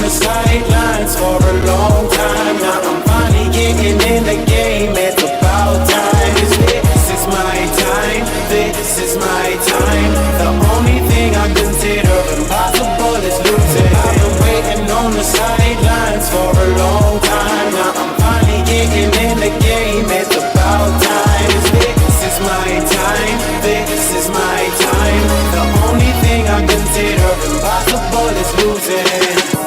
the sidelines for a long time. Now I'm finally getting in the game. It's about time. This is my time. This is my time. The only thing I consider impossible is losing. I've been waiting on the sidelines for a long time. Now I'm finally getting in the game. It's about time. This is my time. This is my time. The only thing I consider impossible is losing.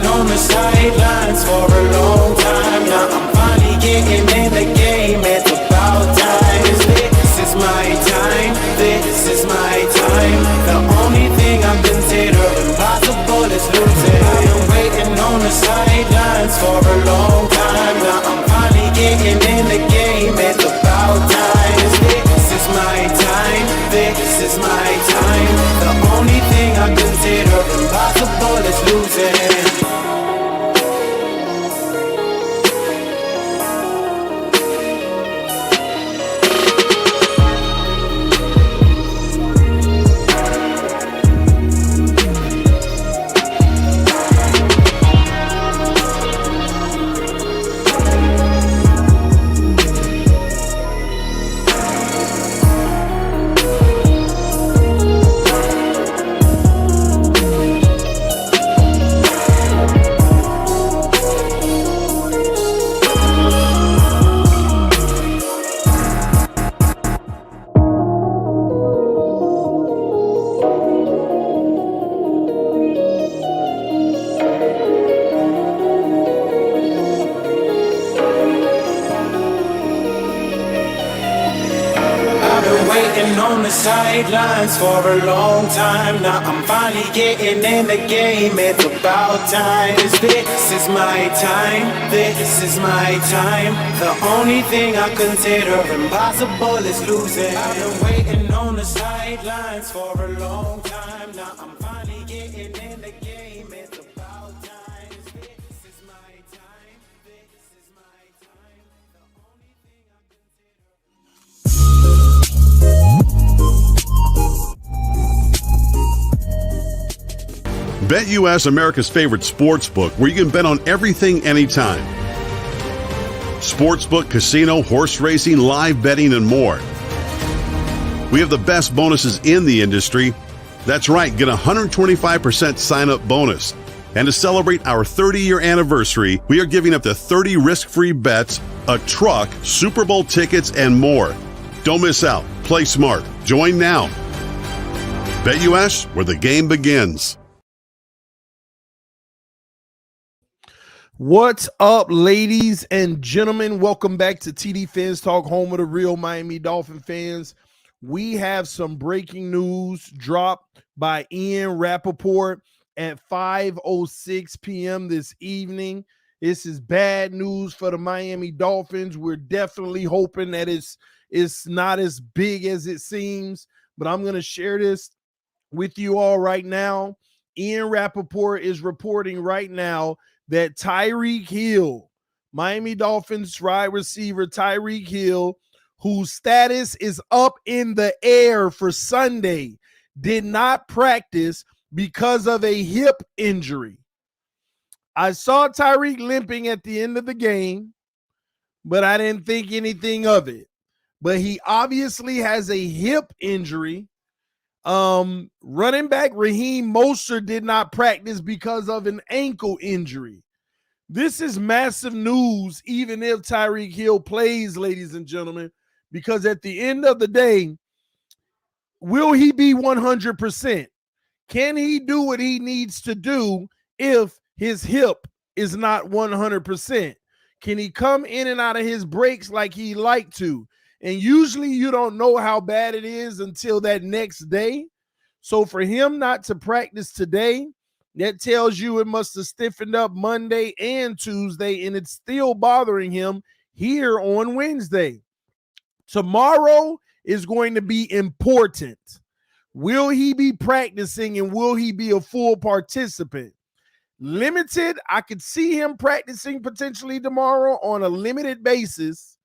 On the sidelines for a long time. Now I'm finally getting in the game. It's about time. This is my time. This is my time. The only thing I consider impossible is losing. I've been waiting on the sidelines for a long time. Now I'm finally getting in the game. It's about time. This is my time. This is my time. The only thing I consider impossible is losing. On the sidelines for a long time. Now I'm finally getting in the game. It's about time. This is my time. This is my time. The only thing I consider impossible is losing. I've been waiting on the sidelines for a long time. Now I'm finally getting in the game. It's about time. This is my time. This is my time. The only thing I BetUS, America's favorite sportsbook, where you can bet on everything anytime. Sportsbook, casino, horse racing, live betting, and more. We have the best bonuses in the industry. That's right, get a 125% sign-up bonus. And to celebrate our 30-year anniversary, we are giving up to 30 risk-free bets, a truck, Super Bowl tickets, and more. Don't miss out. Play smart. Join now. BetUS, where the game begins. What's up, ladies and gentlemen? Welcome back to TDPHINSTALK, home of the real Miami Dolphin fans. We have some breaking news dropped by Ian Rappaport at 5:06 p.m. this evening. This is bad news for the Miami Dolphins. We're definitely hoping that it's not as big as it seems, but I'm going to share this with you all right now. Ian Rappaport is reporting right now that Tyreek Hill, Miami Dolphins wide receiver Tyreek Hill, whose status is up in the air for Sunday, did not practice because of a hip injury. I saw Tyreek limping at the end of the game, but I didn't think anything of it. But he obviously has a hip injury. Running back Raheem Mostert did not practice because of an ankle injury. This is massive news, even if Tyreek Hill plays, ladies and gentlemen, because at the end of the day, will he be 100%? Can he do what he needs to do if his hip is not 100%. Can he come in and out of his breaks like he like to? And usually you don't know how bad it is until that next day. So for him not to practice today, that tells you it must have stiffened up Monday and Tuesday, and it's still bothering him here on Wednesday. Tomorrow is going to be important. Will he be practicing and will he be a full participant? Limited, I could see him practicing potentially tomorrow on a limited basis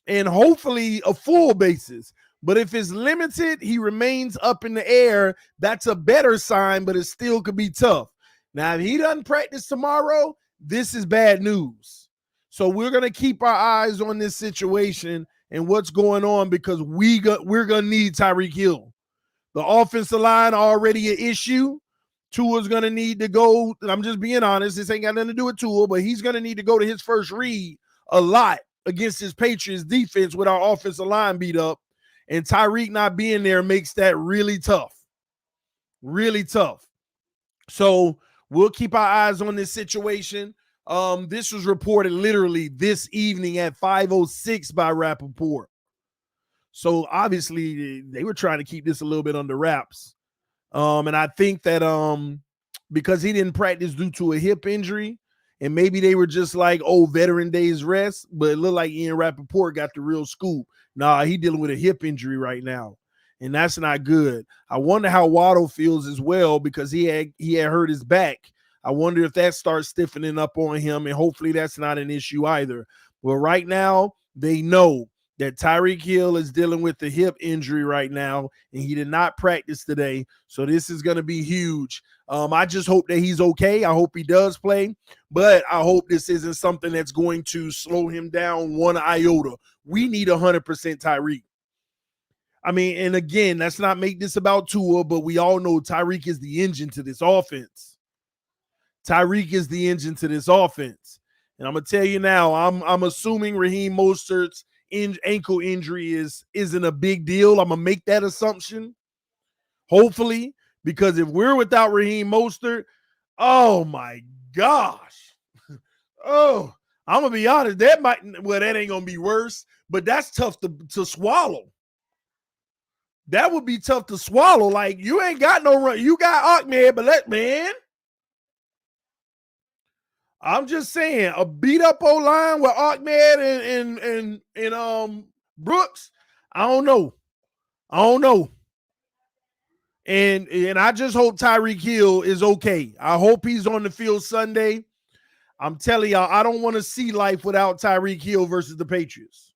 and hopefully a full basis. But if it's limited, he remains up in the air. That's a better sign, but it still could be tough. Now, if he doesn't practice tomorrow, this is bad news. So we're going to keep our eyes on this situation and what's going on because we're going to need Tyreek Hill. The offensive line already an issue. Tua's going to need to go. I'm just being honest. This ain't got nothing to do with Tua, but he's going to need to go to his first read a lot against his Patriots defense with our offensive line beat up. And Tyreek not being there makes that really tough. Really tough. So we'll keep our eyes on this situation. This was reported literally this evening at 5:06 by Rappaport. So obviously they were trying to keep this a little bit under wraps. And I think that because he didn't practice due to a hip injury, and maybe they were just like, oh, veteran days rest, but it looked like Ian Rappaport got the real scoop. Nah, he dealing with a hip injury right now, and that's not good. I wonder how Waddle feels as well because he had hurt his back. I wonder if that starts stiffening up on him, and hopefully that's not an issue either. Well, right now, they know that Tyreek Hill is dealing with the hip injury right now, and he did not practice today. So this is going to be huge. I just hope that he's okay. I hope he does play, but I hope this isn't something that's going to slow him down one iota. We need 100% Tyreek. I mean, and again, let's not make this about Tua, but we all know Tyreek is the engine to this offense. Tyreek is the engine to this offense. And I'm going to tell you now, I'm assuming Raheem Mostert's ankle injury isn't a big deal. I'm gonna make that assumption, hopefully, because if we're without Raheem Mostert, oh my gosh, oh, I'm gonna be honest, that ain't gonna be worse, but that's tough to swallow. That would be tough to swallow. Like, you ain't got no run, you got Ahmed, but man, I'm just saying, a beat up O-line with Ahmed and Brooks, I don't know. And I just hope Tyreek Hill is okay. I hope he's on the field Sunday. I'm telling y'all, I don't want to see life without Tyreek Hill versus the Patriots.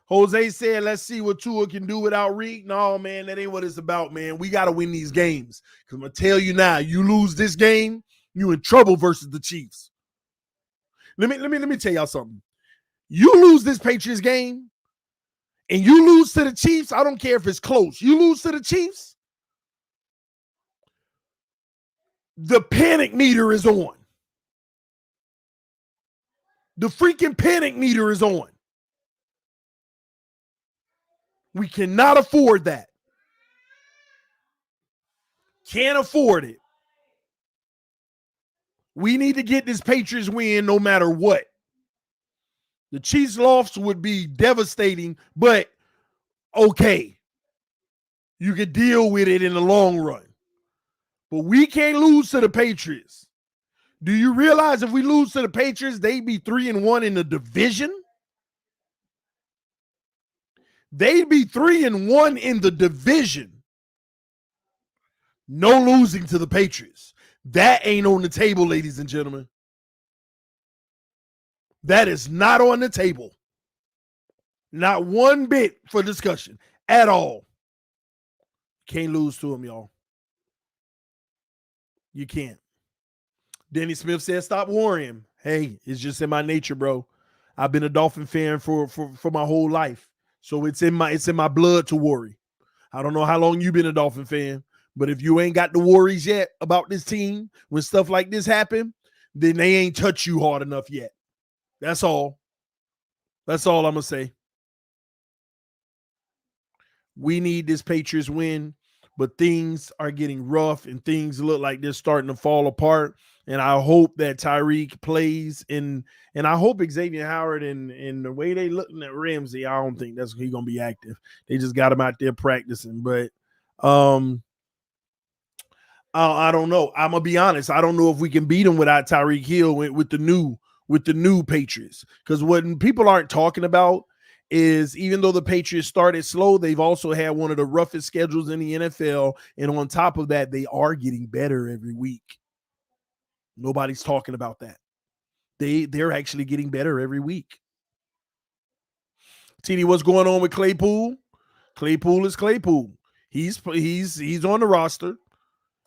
Jose said, let's see what Tua can do without Reed. No, man, that ain't what it's about, man. We got to win these games. Because I'm going to tell you now, you lose this game, you in trouble versus the Chiefs. Let me tell y'all something. You lose this Patriots game and you lose to the Chiefs, I don't care if it's close. You lose to the Chiefs, the panic meter is on. The freaking panic meter is on. We cannot afford that. Can't afford it. We need to get this Patriots win no matter what. The Chiefs' loss would be devastating, but okay. You could deal with it in the long run. But we can't lose to the Patriots. Do you realize if we lose to the Patriots, they'd be 3-1 in the division? They'd be 3-1 in the division. No losing to the Patriots. That ain't on the table, ladies and gentlemen. That is not on the table. Not one bit for discussion at all. Can't lose to them, y'all. You can't. Denny Smith said, stop worrying. Hey, it's just in my nature, bro. I've been a Dolphin fan for my whole life. So it's in my blood to worry. I don't know how long you've been a Dolphin fan, but if you ain't got the worries yet about this team, when stuff like this happen, then they ain't touched you hard enough yet. That's all. That's all I'm going to say. We need this Patriots win. but things are getting rough and things look like they're starting to fall apart. And I hope that Tyreek plays and I hope Xavier Howard and the way they looking at Ramsey, I don't think that's he's gonna be active. They just got him out there practicing, but I don't know. I'm gonna be honest. I don't know if we can beat them without Tyreek Hill with the new Patriots. Because what people aren't talking about is even though the Patriots started slow, they've also had one of the roughest schedules in the NFL, and on top of that, they are getting better every week. Nobody's talking about that. They're actually getting better every week. TD, what's going on with Claypool? Claypool is Claypool. He's on the roster.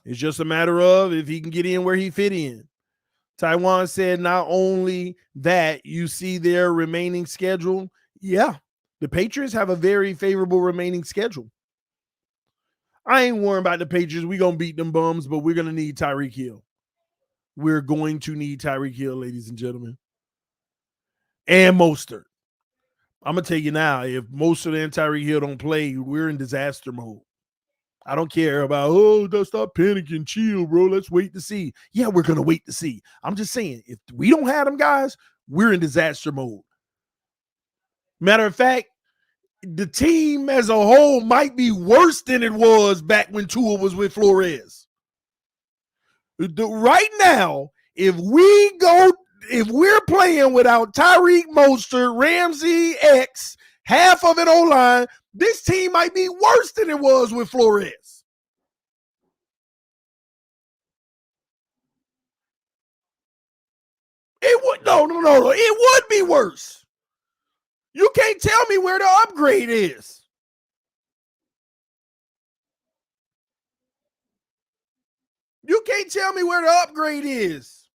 It's just a matter of if he can get in where he fit in. Taiwan said not only that, you see their remaining schedule. Yeah, the Patriots have a very favorable remaining schedule. I ain't worrying about the Patriots. We're going to beat them bums, but we're going to need Tyreek Hill. We're going to need Tyreek Hill, ladies and gentlemen. And Mostert. I'm going to tell you now, if Mostert and Tyreek Hill don't play, we're in disaster mode. I don't care about, don't stop panicking, chill, bro. Let's wait to see. Yeah, we're going to wait to see. I'm just saying, if we don't have them guys, we're in disaster mode. Matter of fact, the team as a whole might be worse than it was back when Tua was with Flores. Right now, if we're playing without Tyreek Mostert, Ramsey X, half of it O-line, this team might be worse than it was with Flores. It would no. It would be worse. You can't tell me where the upgrade is. You can't tell me where the upgrade is.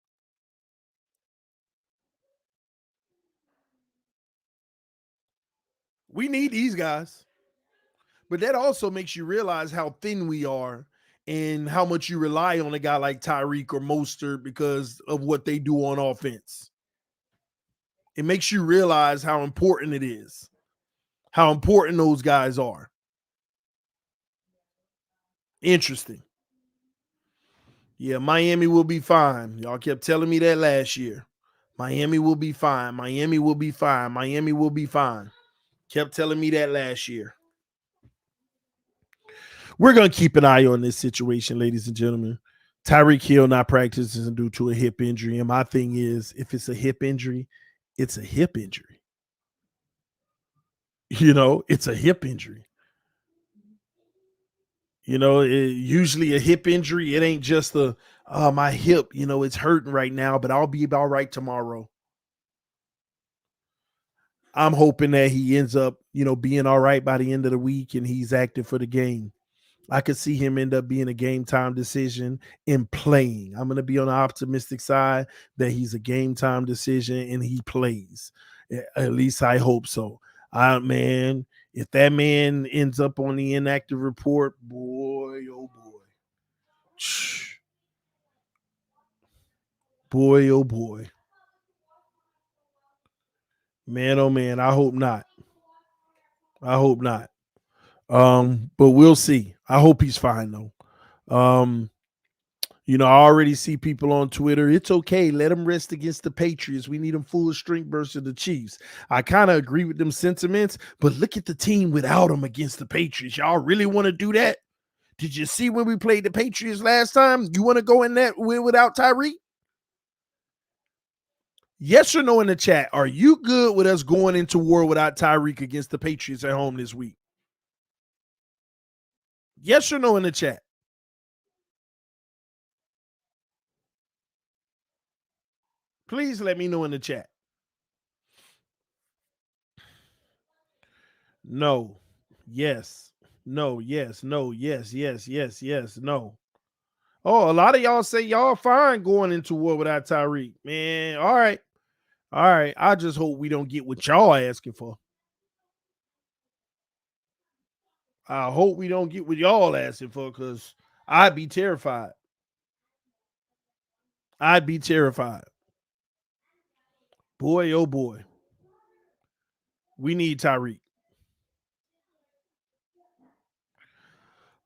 We need these guys. But that also makes you realize how thin we are and how much you rely on a guy like Tyreek or Mostert because of what they do on offense. It makes you realize how important it is, how important those guys are. Interesting. Yeah, Miami will be fine. Y'all kept telling me that last year. Miami will be fine. Miami will be fine. Miami will be fine. Kept telling me that last year. We're going to keep an eye on this situation, ladies and gentlemen. Tyreek Hill not practicing due to a hip injury. And my thing is, if it's a hip injury, it's a hip injury. It's a hip injury. Usually a hip injury, it ain't just my hip, it's hurting right now, but I'll be all right tomorrow. I'm hoping that he ends up, being all right by the end of the week and he's active for the game. I could see him end up being a game time decision and playing. I'm going to be on the optimistic side that he's a game time decision and he plays. At least I hope so. Man, if that man ends up on the inactive report, boy, oh boy. Boy, oh boy. Man, oh man, I hope not. I hope not. But we'll see. I hope he's fine though. I already see people on Twitter. It's okay. Let him rest against the Patriots. We need him full of strength versus the Chiefs. I kind of agree with them sentiments, but look at the team without him against the Patriots. Y'all really want to do that? Did you see when we played the Patriots last time? You want to go in that without Tyreek? Yes or no in the chat. Are you good with us going into war without Tyreek against the Patriots at home this week? Yes or no in the chat. Please let me know in the chat. No. Yes. No. Yes. No. Yes. Yes. Yes. Yes. No. Oh, a lot of y'all say y'all fine going into war without Tyreek. Man, all right. All right. I just hope we don't get what y'all asking for. I hope we don't get what y'all asking for because I'd be terrified. I'd be terrified. Boy, oh boy. We need Tyreek.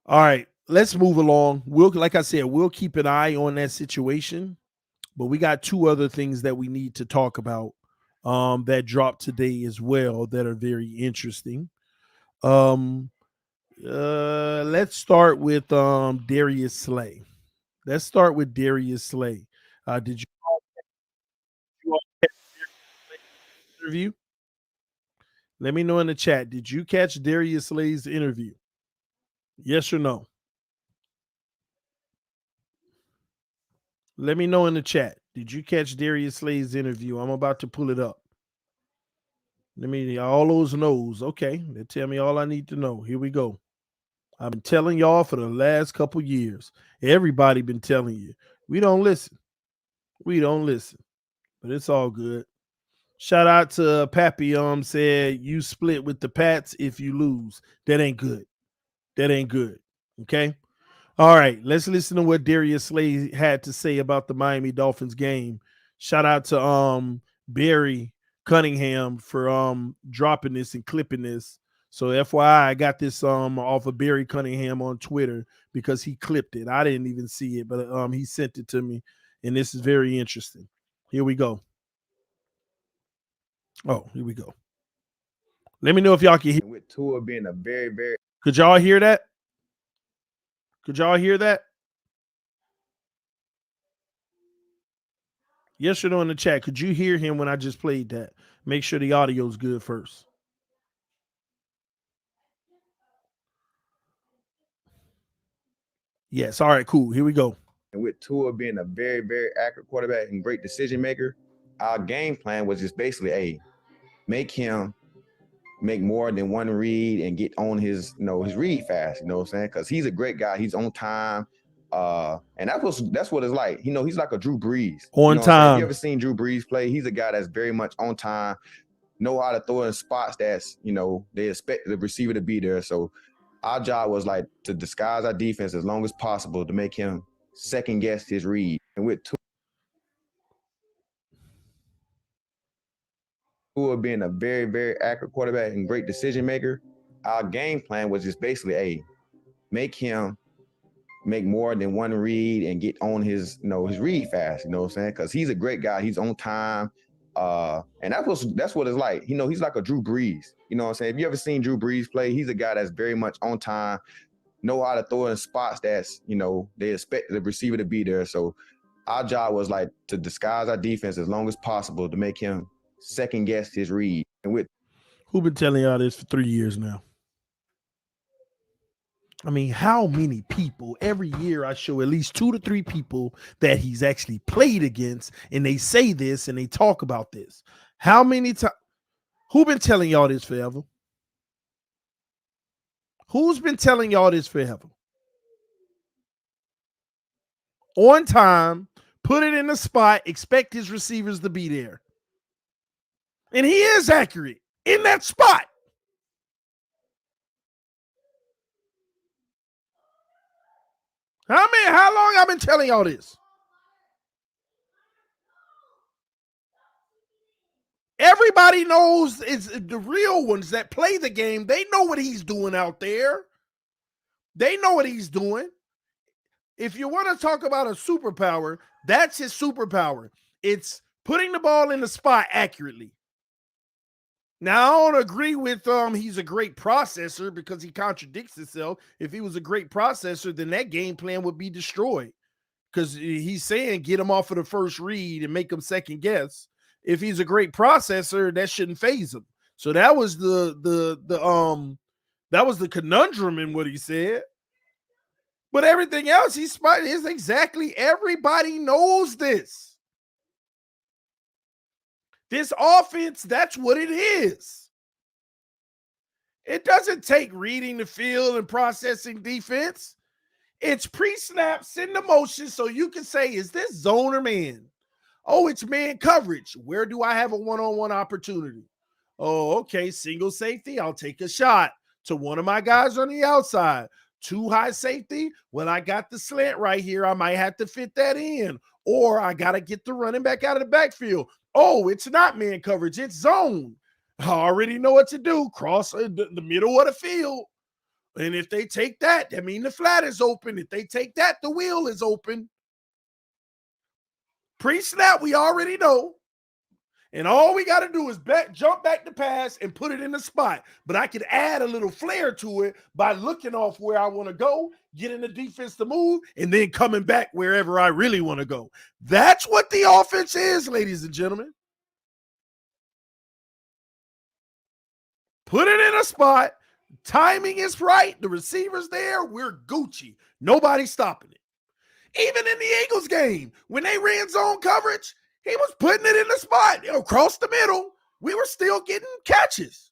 All right. let's move along. Like I said, we'll keep an eye on that situation. But we got two other things that we need to talk about that dropped today as well that are very interesting. Um, let's start with Darius Slay. Let's start with Darius Slay. Did you all catch Darius Slay's interview? Let me know in the chat. Did you catch Darius Slay's interview? Yes or no? Let me know in the chat. Did you catch Darius Slay's interview? I'm about to pull it up. Let me all those no's. Okay, they tell me all I need to know. Here we go. I've been telling y'all for the last couple years. Everybody been telling you. We don't listen. We don't listen. But it's all good. Shout out to Pappy. Said you split with the Pats if you lose. That ain't good. That ain't good. Okay. All right. Let's listen to what Darius Slay had to say about the Miami Dolphins game. Shout out to Barry Cunningham for dropping this and clipping this. So FYI, I got this off of Barry Cunningham on Twitter because he clipped it. I didn't even see it, but he sent it to me, and this is very interesting. Here we go. Oh, here we go. Let me know if y'all can hear. With Tua being a very Could y'all hear that? Could y'all hear that? Yes or no in the chat. Could you hear him when I just played that? Make sure the audio's good first. Yes. All right, cool. Here we go. And with Tua being a very accurate quarterback and great decision maker, our game plan was just basically, make him make more than one read and get on his, his read fast, you know what I'm saying? Because he's a great guy. He's on time. And that's what it's like. He's like a Drew Brees. On time. If you ever seen Drew Brees play, he's a guy that's very much on time, know how to throw in spots that's, they expect the receiver to be there. So our job was like to disguise our defense as long as possible to make him second guess his read. And with Tua being a very accurate quarterback and great decision maker, our game plan was just basically, make him make more than one read and get on his, his read fast, you know what I'm saying? Because he's a great guy. He's on time. And that's what it's like. He's like a Drew Brees. You know what I'm saying? If you ever seen Drew Brees play, he's a guy that's very much on time, know how to throw in spots that's, they expect the receiver to be there. So our job was like to disguise our defense as long as possible to make him second guess his read. And with who been telling y'all this for 3 years now? I mean, how many people every year I show at least 2 to 3 people that he's actually played against, and they say this and they talk about this. How many times? Who been telling y'all this forever? Who's been telling y'all this forever? On time, put it in the spot, expect his receivers to be there. And he is accurate in that spot. How long I've been telling y'all this? Everybody knows it's the real ones that play the game. They know what he's doing out there. They know what he's doing. If you want to talk about a superpower, that's his superpower. It's putting the ball in the spot accurately. Now, I don't agree with he's a great processor because he contradicts himself. If he was a great processor, then that game plan would be destroyed because he's saying get him off of the first read and make him second guess. If he's a great processor, that shouldn't phase him. So that was the conundrum in what he said. But everything else he's smart is exactly, everybody knows this. This offense, that's what it is. It doesn't take reading the field and processing defense. It's pre-snap, send the motion so you can say, is this zone or man? Oh, it's man coverage. Where do I have a one-on-one opportunity? Oh, okay, single safety. I'll take a shot to one of my guys on the outside. Too high safety. Well, I got the slant right here. I might have to fit that in. Or I got to get the running back out of the backfield. Oh, it's not man coverage. It's zone. I already know what to do. Cross the middle of the field. And if they take that, that means the flat is open. If they take that, the wheel is open. Pre-snap, we already know. And all we got to do is jump back to pass and put it in the spot. But I could add a little flair to it by looking off where I want to go, getting the defense to move, and then coming back wherever I really want to go. That's what the offense is, ladies and gentlemen. Put it in a spot. Timing is right. The receiver's there. We're Gucci. Nobody's stopping it. Even in the Eagles game, when they ran zone coverage, he was putting it in the spot, across the middle. We were still getting catches.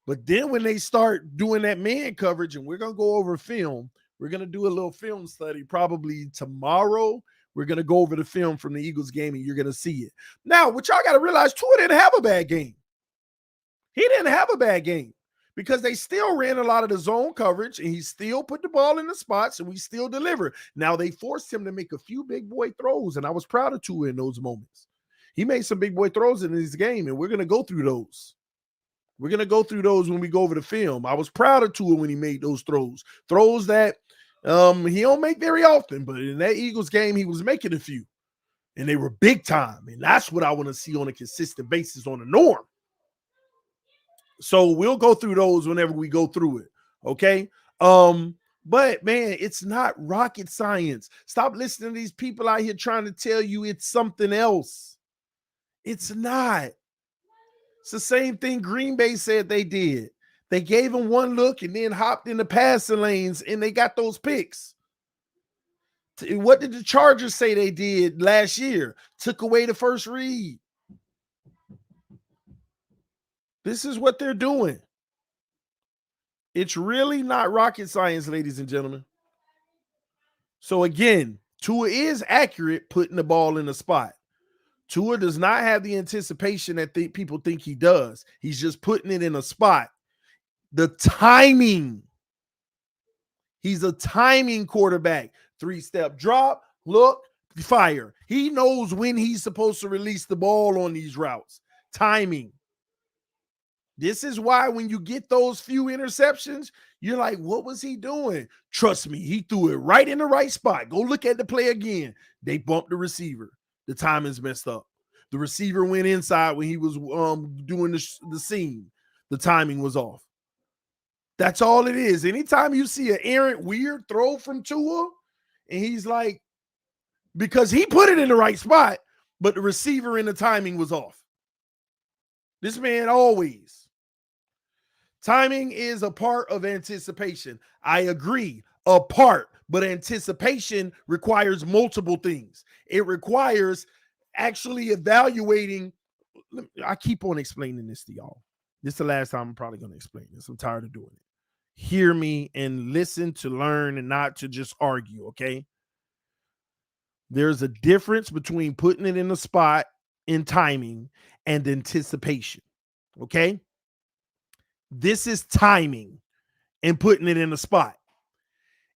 But then when they start doing that man coverage, and we're going to go over film, we're going to do a little film study probably tomorrow. We're going to go over the film from the Eagles game, and you're going to see it. Now, what y'all got to realize, Tua didn't have a bad game. He didn't have a bad game because they still ran a lot of the zone coverage, and he still put the ball in the spots, and we still deliver. Now, they forced him to make a few big boy throws, and I was proud of Tua in those moments. He made some big boy throws in his game, and we're going to go through those. We're going to go through those when we go over the film. I was proud of Tua when he made those throws. Throws that he don't make very often, but in that Eagles game, he was making a few, and they were big time, and that's what I want to see on a consistent basis on the norm. So we'll go through those whenever we go through it, okay? But, man, it's not rocket science. Stop listening to these people out here trying to tell you it's something else. It's not. It's the same thing Green Bay said they did. They gave him one look and then hopped in the passing lanes, and they got those picks. What did the Chargers say they did last year? Took away the first read. This is what they're doing. It's really not rocket science, ladies and gentlemen. So, again, Tua is accurate putting the ball in the spot. Tua does not have the anticipation that people think he does. He's just putting it in a spot. The timing. He's a timing quarterback. 3-step drop, look, fire. He knows when he's supposed to release the ball on these routes. Timing. This is why when you get those few interceptions, you're like, what was he doing? Trust me, he threw it right in the right spot. Go look at the play again. They bumped the receiver. The timing's messed up. The receiver went inside when he was doing the seam. The timing was off. That's all it is. Anytime you see an errant, weird throw from Tua, and he's like, because he put it in the right spot, but the receiver and the timing was off. This man always. Timing is a part of anticipation. I agree, a part, but anticipation requires multiple things. It requires actually evaluating. I keep on explaining this to y'all. This is the last time I'm probably going to explain this. I'm tired of doing it. Hear me and listen to learn and not to just argue, okay? There's a difference between putting it in the spot in timing and anticipation, okay? This is timing and putting it in the spot.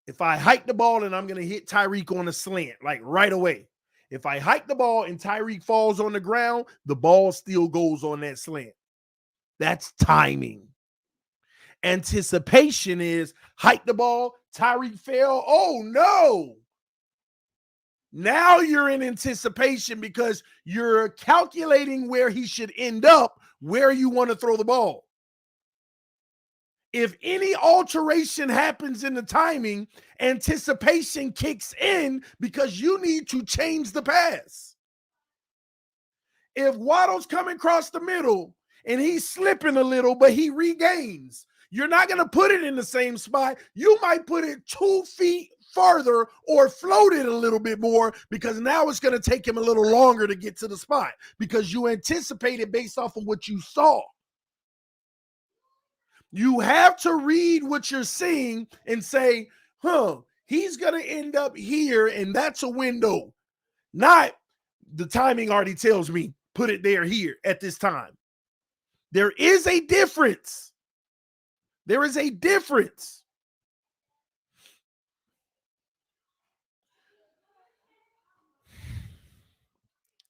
If I hike the ball and I'm going to hit Tyreek on a slant, like right away. If I hike the ball and Tyreek falls on the ground, the ball still goes on that slant. That's timing. Anticipation is hike the ball, Tyreek fell. Oh, no. Now you're in anticipation because you're calculating where he should end up, where you want to throw the ball. If any alteration happens in the timing, anticipation kicks in because you need to change the pass. If Waddle's coming across the middle and he's slipping a little, but he regains, you're not going to put it in the same spot. You might put it 2 feet farther or float it a little bit more because now it's going to take him a little longer to get to the spot because you anticipated based off of what you saw. You have to read what you're seeing and say, he's going to end up here, and that's a window. Not the timing already tells me, put it there, here, at this time. There is a difference. There is a difference.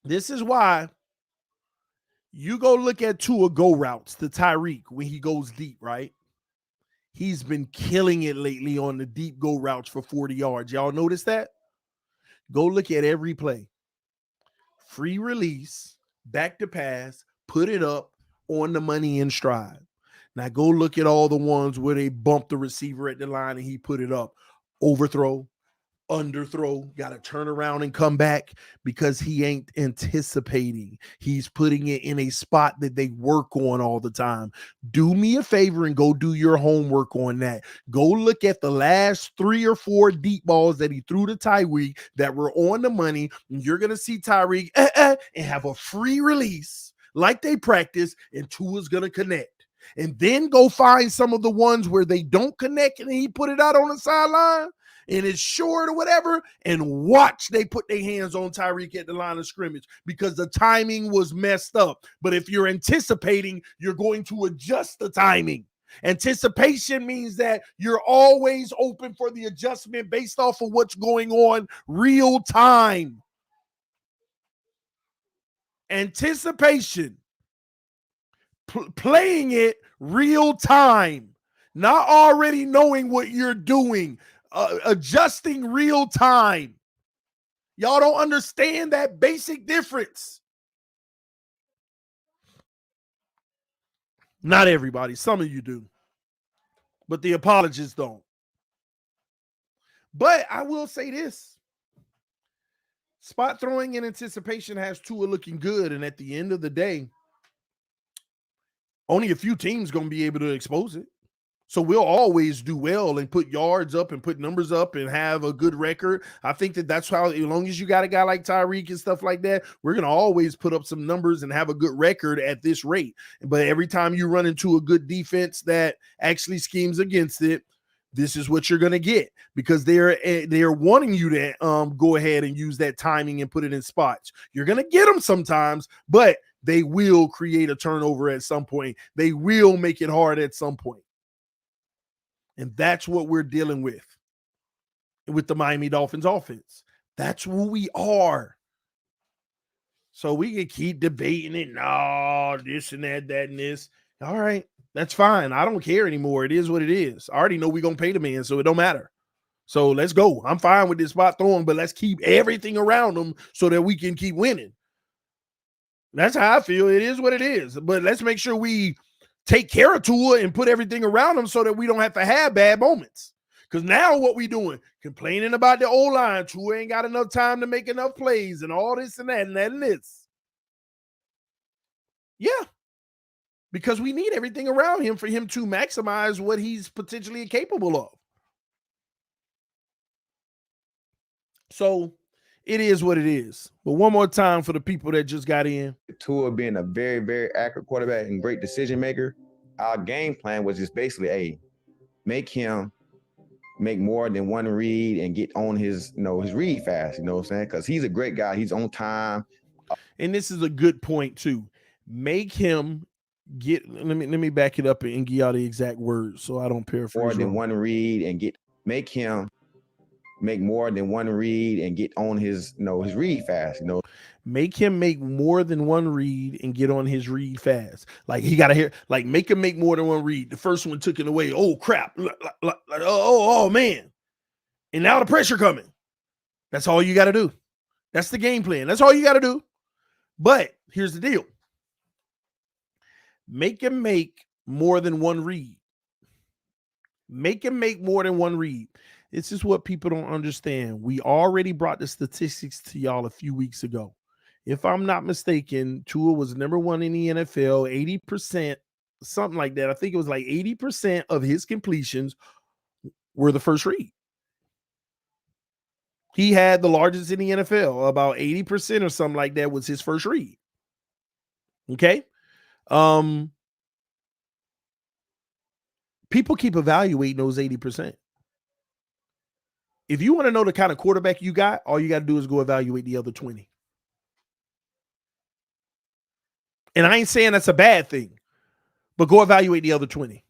This is why you go look at Tua go routes to Tyreek when he goes deep, right? He's been killing it lately on the deep go routes for 40 yards. Y'all notice that? Go look at every play. Free release, back to pass, put it up on the money in stride. Now go look at all the ones where they bump the receiver at the line and he put it up. Overthrow, underthrow, got to turn around and come back because he ain't anticipating. He's putting it in a spot that they work on all the time. Do me a favor and go do your homework on that. Go look at the last 3 or 4 deep balls that he threw to Tyreek that were on the money. And you're going to see Tyreek and have a free release like they practice, and Tua's going to connect. And then go find some of the ones where they don't connect and he put it out on the sideline and it's short or whatever, and watch they put their hands on Tyreek at the line of scrimmage because the timing was messed up. But if you're anticipating, you're going to adjust the timing. Anticipation means that you're always open for the adjustment based off of what's going on real time. Anticipation. Playing it real time, not already knowing what you're doing, adjusting real time. Y'all don't understand that basic difference. Not everybody, some of you do, but the apologists don't. But I will say this. Spot throwing in anticipation has Tua looking good, and at the end of the day, only a few teams going to be able to expose it. So we'll always do well and put yards up and put numbers up and have a good record. I think that's how, as long as you got a guy like Tyreek and stuff like that, we're going to always put up some numbers and have a good record at this rate. But every time you run into a good defense that actually schemes against it, this is what you're going to get because they're wanting you to go ahead and use that timing and put it in spots. You're going to get them sometimes, but they will create a turnover at some point. They will make it hard at some point. And that's what we're dealing with the Miami Dolphins offense. That's who we are. So we can keep debating it. No, this and that and this. All right, that's fine. I don't care anymore. It is what it is. I already know we're going to pay the man, so it don't matter. So let's go. I'm fine with this spot throwing, but let's keep everything around them so that we can keep winning. That's how I feel. It is what it is. But let's make sure we take care of Tua and put everything around him so that we don't have to have bad moments. Because now what we doing? Complaining about the O-line. Tua ain't got enough time to make enough plays and all this and that and that and this. Yeah. Because we need everything around him for him to maximize what he's potentially capable of. So it is what it is. But one more time for the people that just got in. Tua being a very, very accurate quarterback and great decision maker, our game plan was just basically, make him make more than one read and get on his read fast, you know what I'm saying? Because he's a great guy. He's on time. And this is a good point too. Make him let me back it up and give y'all the exact words so I don't paraphrase. More than one read and make him make more than one read and get on his read fast, Make him make more than one read and get on his read fast. Like he got to hear, like make him make more than one read. The first one took it away. Oh crap. Oh man. And now the pressure coming. That's all you got to do. That's the game plan. That's all you got to do. But here's the deal. Make him make more than one read. Make him make more than one read. This is what people don't understand. We already brought the statistics to y'all a few weeks ago. If I'm not mistaken, Tua was number 1 in the NFL, 80%, something like that. I think it was like 80% of his completions were the first read. He had the largest in the NFL, about 80% or something like that was his first read. Okay? People keep evaluating those 80%. If you want to know the kind of quarterback you got, all you got to do is go evaluate the other 20. And I ain't saying that's a bad thing, but go evaluate the other 20.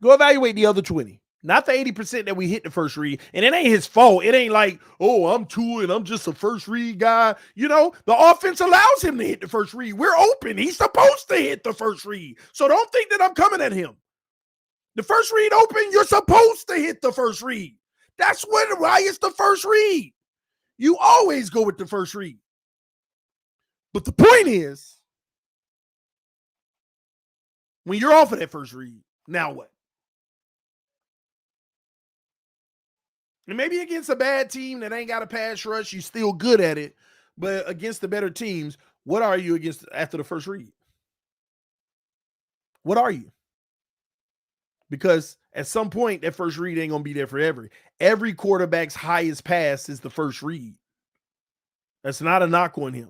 Go evaluate the other 20. Not the 80% that we hit the first read. And it ain't his fault. It ain't like, oh, I'm Tua and I'm just a first read guy. The offense allows him to hit the first read. We're open. He's supposed to hit the first read. So don't think that I'm coming at him. The first read open, you're supposed to hit the first read. That's why it's the first read. You always go with the first read. But the point is, when you're off of that first read, now what? And maybe against a bad team that ain't got a pass rush, you're still good at it. But against the better teams, what are you against after the first read? What are you? Because at some point, that first read ain't going to be there forever. Every quarterback's highest pass is the first read. That's not a knock on him.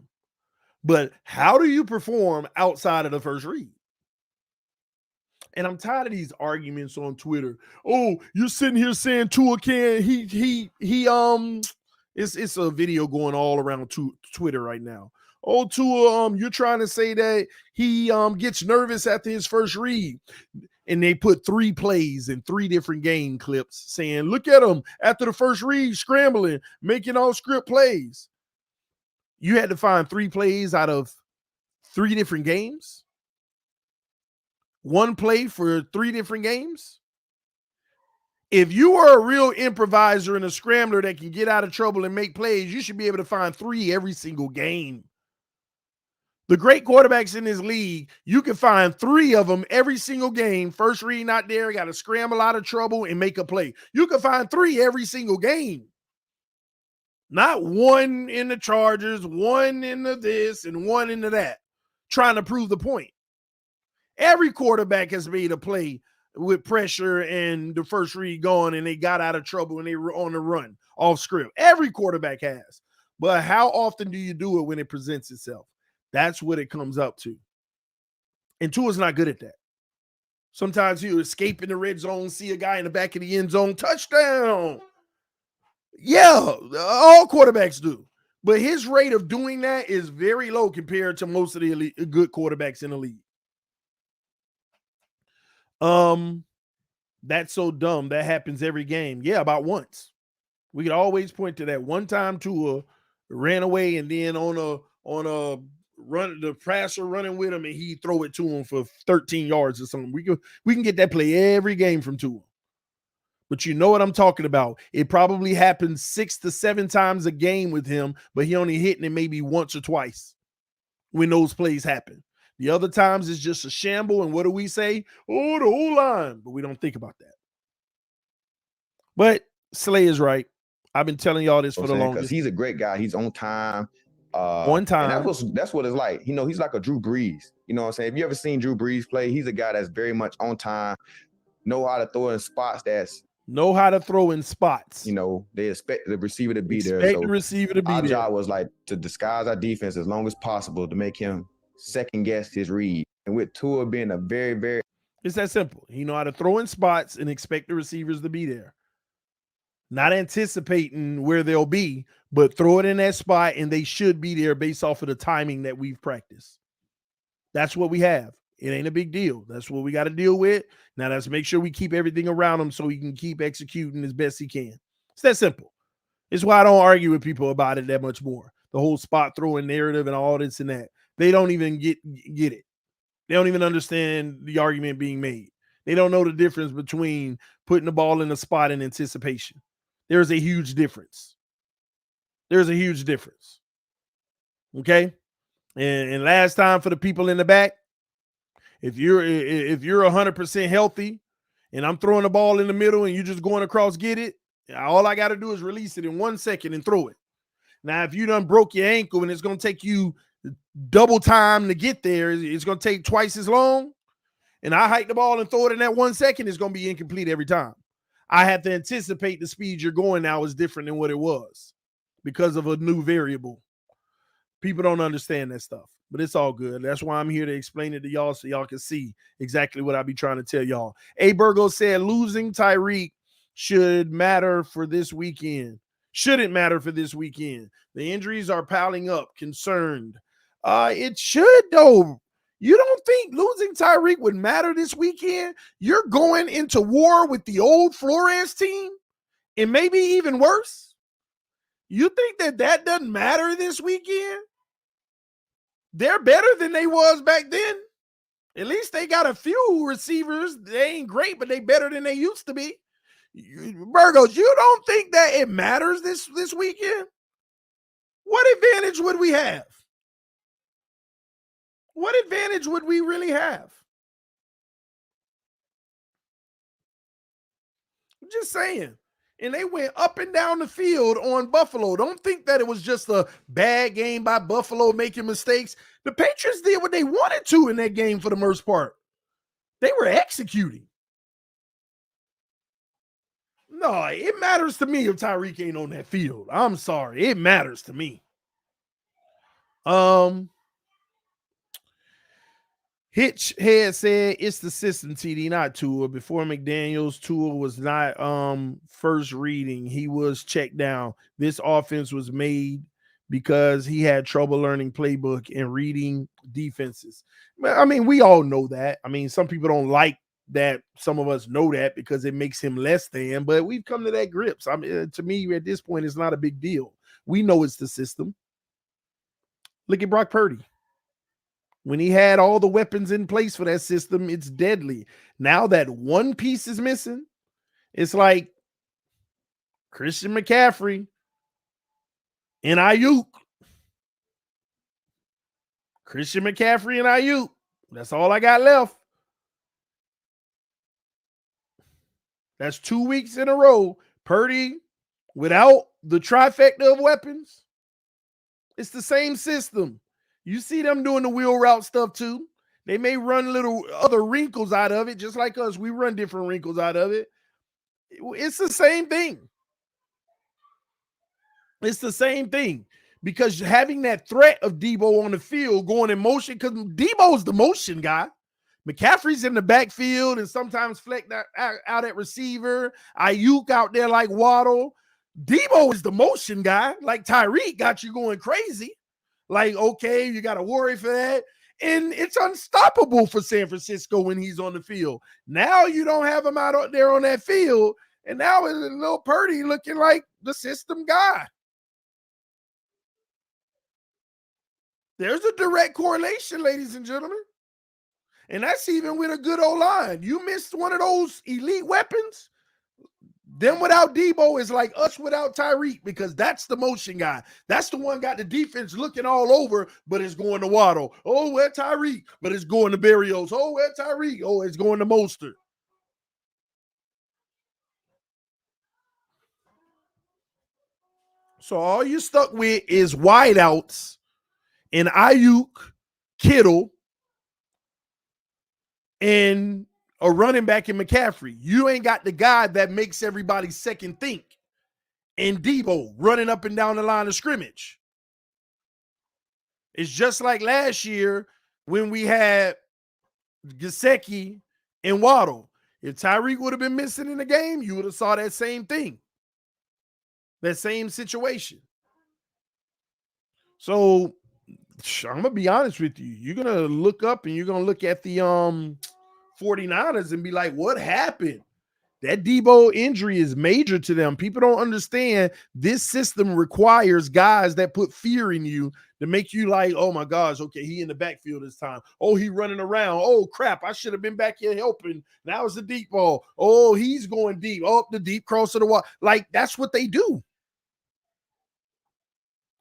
But how do you perform outside of the first read? And I'm tired of these arguments on Twitter. Oh, you're sitting here saying Tua can't. It's a video going all around Twitter right now. Oh, Tua, you're trying to say that he gets nervous after his first read. And they put 3 plays in 3 different game clips saying, look at him after the first read, scrambling, making all script plays. You had to find 3 plays out of 3 different games? 1 play for 3 different games? If you are a real improviser and a scrambler that can get out of trouble and make plays, you should be able to find 3 every single game. The great quarterbacks in this league, you can find 3 of them every single game. First read not there, got to scramble out of trouble and make a play. You can find 3 every single game. Not 1 in the Chargers, 1 into this, and 1 into that, trying to prove the point. Every quarterback has made a play with pressure and the first read gone and they got out of trouble and they were on the run off script. Every quarterback has. But how often do you do it when it presents itself? That's what it comes up to. And Tua's not good at that. Sometimes he'll escape in the red zone, see a guy in the back of the end zone, touchdown. Yeah, all quarterbacks do. But his rate of doing that is very low compared to most of the elite, good quarterbacks in the league. That's so dumb. That happens every game. Yeah, about once. We could always point to that one time Tua ran away and then on a run, the passer running with him and he throw it to him for 13 yards or something. We can get that play every game from Tua. But you know what I'm talking about. It probably happens 6 to 7 times a game with him, but he only hitting it maybe once or twice when those plays happen. The other times it's just a shamble, and what do we say? Oh, the whole line. But we don't think about that. But Slay is right. I've been telling y'all this for the longest. Because he's a great guy. He's on time. On time. And that's what it's like. You know, he's like a Drew Brees. You know what I'm saying? Have you ever seen Drew Brees play? He's a guy that's very much on time, know how to throw in spots know how to throw in spots. You know, they expect the receiver to be there. Expect the receiver to be there. Our job was like to disguise our defense as long as possible to make him second guess his read. And with Tua being a very, very... It's that simple. He know how to throw in spots and expect the receivers to be there. Not anticipating where they'll be, but throw it in that spot and they should be there based off of the timing that we've practiced. That's what we have. It ain't a big deal. That's what we got to deal with. Now let's make sure we keep everything around him so he can keep executing as best he can. It's that simple. It's why I don't argue with people about it that much more. The whole spot throwing narrative and all this and that. They don't even get it. They don't even understand the argument being made. They don't know the difference between putting the ball in a spot and anticipation. There's a huge difference. There's a huge difference. Okay? And last time for the people in the back, if you're 100% healthy and I'm throwing the ball in the middle and you're just going across, get it, all I got to do is release it in 1 second and throw it. Now, if you done broke your ankle and it's going to take you double time to get there, it's going to take twice as long, and I hike the ball and throw it in that 1 second, it's going to be incomplete every time. I have to anticipate the speed you're going now is different than what it was because of a new variable. People don't understand that stuff, but it's all good. That's why I'm here to explain it to y'all so y'all can see exactly what I be trying to tell y'all. A. Burgo said losing Tyreek shouldn't matter for this weekend. The injuries are piling up. Concerned. It should, though. You don't think losing Tyreek would matter this weekend? You're going into war with the old Flores team and maybe even worse. You think that doesn't matter this weekend? They're better than they was back then. At least they got a few receivers. They ain't great, but they better than they used to be. Burgos, you don't think that it matters this weekend? What advantage would we have? What advantage would we really have? I'm just saying. And they went up and down the field on Buffalo. Don't think that it was just a bad game by Buffalo making mistakes. The Patriots did what they wanted to in that game for the most part. They were executing. No, it matters to me if Tyreek ain't on that field. I'm sorry. It matters to me. Hitch had said it's the system, TD, not Tua. Before McDaniels, Tua was not first reading. He was checked down. This offense was made because he had trouble learning playbook and reading defenses. I mean, we all know that. I mean, some people don't like that. Some of us know that because it makes him less than, but we've come to that grips. I mean, to me, at this point, it's not a big deal. We know it's the system. Look at Brock Purdy. When he had all the weapons in place for that system, it's deadly. Now that one piece is missing, it's like Christian McCaffrey and Ayuk. Christian McCaffrey and Ayuk. That's all I got left. That's 2 weeks in a row. Purdy without the trifecta of weapons. It's the same system. You see them doing the wheel route stuff too. They may run little other wrinkles out of it, just like us. We run different wrinkles out of it. It's the same thing. It's the same thing because having that threat of Debo on the field going in motion, because Debo's the motion guy. McCaffrey's in the backfield and sometimes flecked out at receiver. Ayuk out there like Waddle. Debo is the motion guy, like Tyreek got you going crazy. Like, okay, you got to worry for that. And it's unstoppable for San Francisco when he's on the field. Now you don't have him out there on that field. And now it's a little Purdy looking like the system guy. There's a direct correlation, ladies and gentlemen. And that's even with a good O-line. You missed one of those elite weapons. Them without Debo is like us without Tyreek because that's the motion guy. That's the one got the defense looking all over, but it's going to Waddle. Oh, where Tyreek? But it's going to Berrios. Oh, where Tyreek? Oh, it's going to Mostert. So all you're stuck with is wideouts and Ayuk, Kittle, and a running back in McCaffrey. You ain't got the guy that makes everybody second think. And Debo running up and down the line of scrimmage. It's just like last year when we had Gesicki and Waddle. If Tyreek would have been missing in the game, you would have saw that same thing. That same situation. So I'm going to be honest with you. You're going to look up and you're going to look at the 49ers and be like, what happened? That Debo injury is major to them. People don't understand this system requires guys that put fear in you to make you like, oh my gosh, okay, he in the backfield this time. Oh, he running around. Oh, crap, I should have been back here helping. Now it's a deep ball. Oh, he's going deep. Oh, the deep cross of the wall. Like, that's what they do.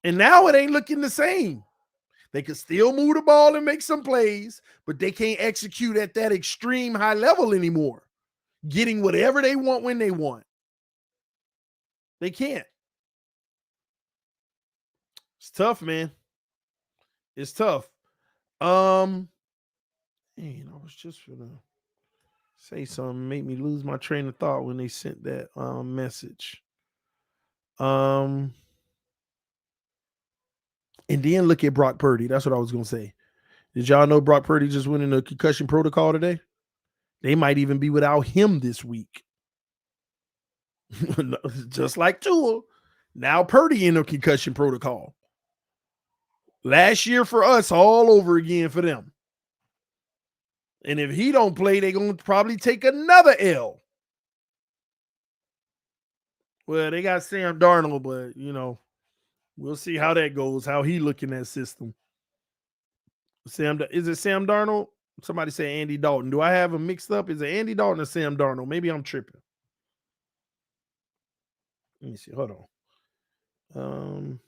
And now it ain't looking the same. They can still move the ball and make some plays, but they can't execute at that extreme high level anymore, getting whatever they want when they want. They can't. It's tough, man. It's tough. Man, I was just gonna say something, make me lose my train of thought when they sent that message. And then look at Brock Purdy. That's what I was going to say. Did y'all know Brock Purdy just went in a concussion protocol today? They might even be without him this week. Just like Tua. Now Purdy in a concussion protocol. Last year for us, all over again for them. And if he don't play, they're going to probably take another L. Well, they got Sam Darnold, but, you know, we'll see how that goes, how he look in that system. Is it Sam Darnold? Somebody say Andy Dalton. Do I have him mixed up? Is it Andy Dalton or Sam Darnold? Maybe I'm tripping. Let me see. Hold on.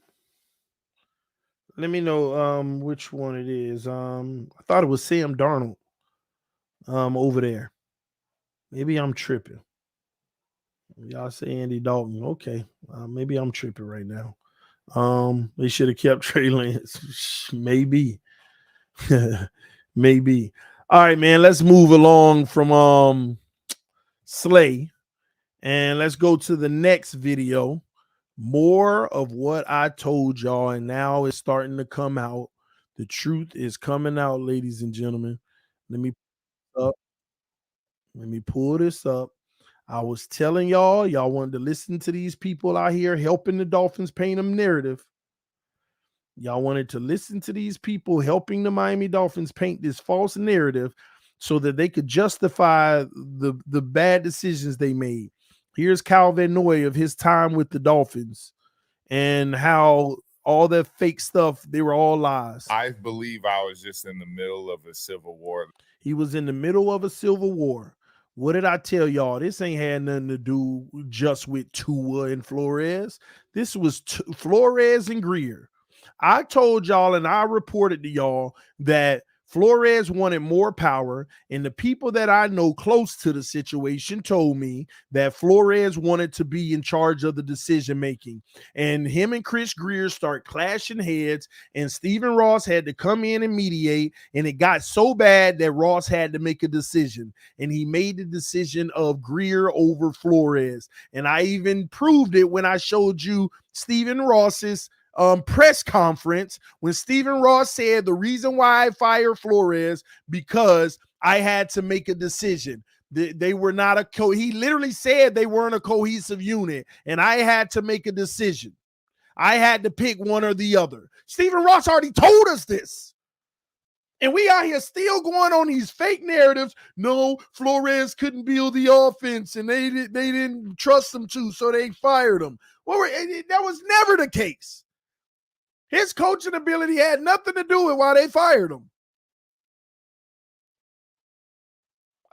Let me know which one it is. I thought it was Sam Darnold over there. Maybe I'm tripping. Y'all say Andy Dalton. Okay. Maybe I'm tripping right now. They should have kept Trey Lance. Maybe. Maybe. All right, man. Let's move along from Slay. And let's go to the next video. More of what I told y'all, and now it's starting to come out. The truth is coming out, ladies and gentlemen. Let me pull this up. I was telling y'all wanted to listen to these people out here helping the Dolphins paint them narrative. Y'all wanted to listen to these people helping the Miami Dolphins paint this false narrative so that they could justify the bad decisions they made. Here's Kyle Van Noy of his time with the Dolphins and how all that fake stuff, they were all lies. I believe I was just in the middle of a civil war. He was in the middle of a civil war. What did I tell y'all? This ain't had nothing to do just with Tua and Flores. This was Flores and Greer. I told y'all and I reported to y'all that Flores wanted more power, and the people that I know close to the situation told me that Flores wanted to be in charge of the decision making. And him and Chris Greer start clashing heads, and Stephen Ross had to come in and mediate, and it got so bad that Ross had to make a decision, and he made the decision of Greer over Flores. And I even proved it when I showed you Stephen Ross's press conference when Stephen Ross said the reason why I fired Flores because I had to make a decision. They were not he literally said they weren't a cohesive unit, and I had to make a decision. I had to pick one or the other. Stephen Ross already told us this. And we out here still going on these fake narratives. No, Flores couldn't build the offense, and they didn't trust him to, so they fired him. Well, that was never the case. His coaching ability had nothing to do with why they fired him.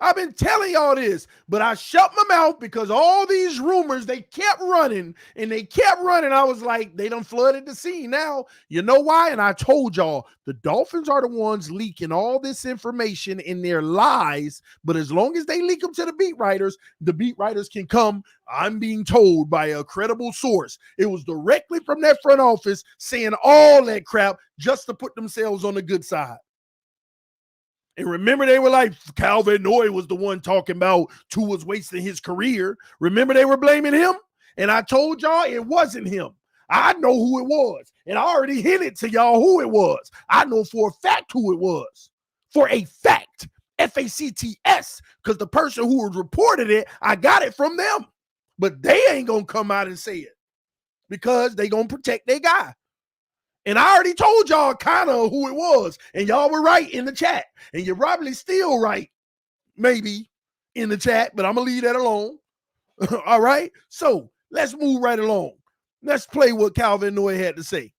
I've been telling y'all this, but I shut my mouth because all these rumors, they kept running and they kept running. I was like, they done flooded the scene now. You know why? And I told y'all, the Dolphins are the ones leaking all this information in their lies. But as long as they leak them to the beat writers can come, I'm being told by a credible source. It was directly from that front office saying all that crap just to put themselves on the good side. And remember, they were like, Kyle Van Noy was the one talking about Tua's wasting his career. Remember, they were blaming him? And I told y'all it wasn't him. I know who it was. And I already hinted to y'all who it was. I know for a fact who it was. For a fact. F-A-C-T-S. Because the person who reported it, I got it from them. But they ain't going to come out and say it. Because they going to protect their guy. And I already told y'all kind of who it was. And y'all were right in the chat. And you're probably still right, maybe, in the chat. But I'm going to leave that alone. All right? So, let's move right along. Let's play what Kyle Van Noy had to say.